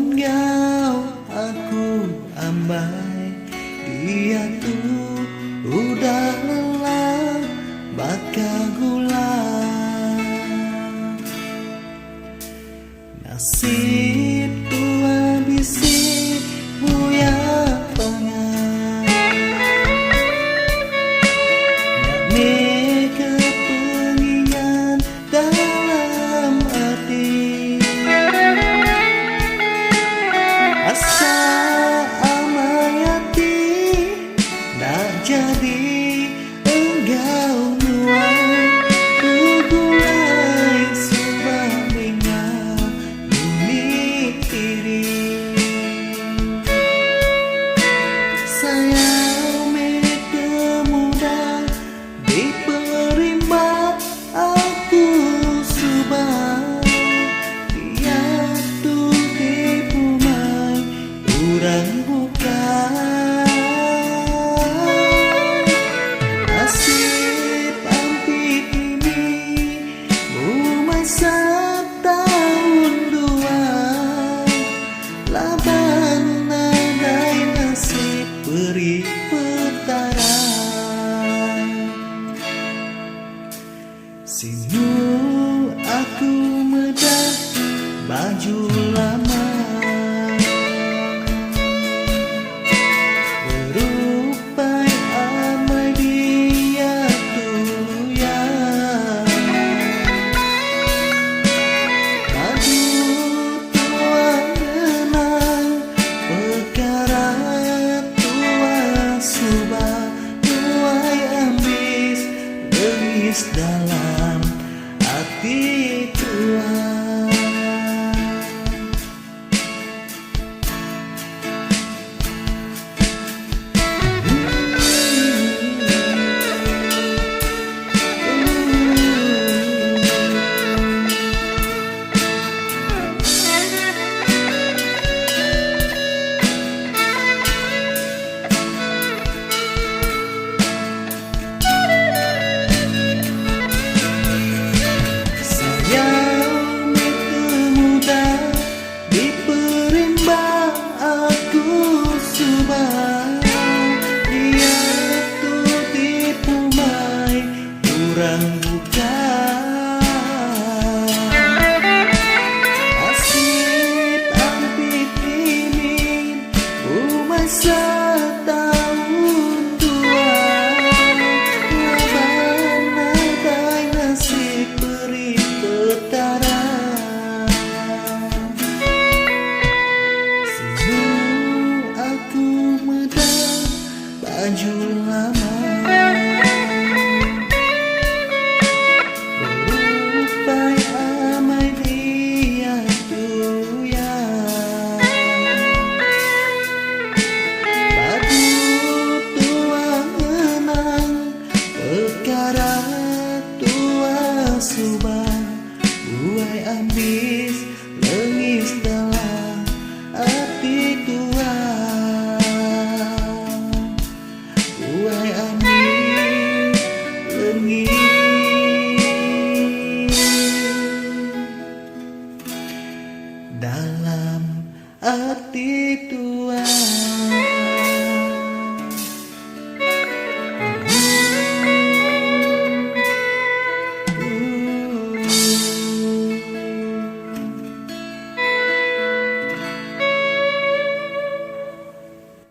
Engkau aku ambai, dia tuh udah lelah baka gula. Nasib tua bisi buya pangan, nyame kepengingan dalam hati. Asa amayati nak jadi engkau nuai kegulai subah mingau bumi tiri. Sayang metemudah diperimbat aku subah, dia tuh tipu mai urang bukan. Nasib ampit ini masa tahun dua, laban nadai nasib beri petara. Sinu aku medah baju lama, berupai amai dia tuya. Baju tua kenang perkara tua subah, tuai ambis lengis dalam hati tua. Orang bukan nasib ampit ini masa tahun dua, laban nadai nasib beri petara. Sinu aku medah baju lama, subah buai ambil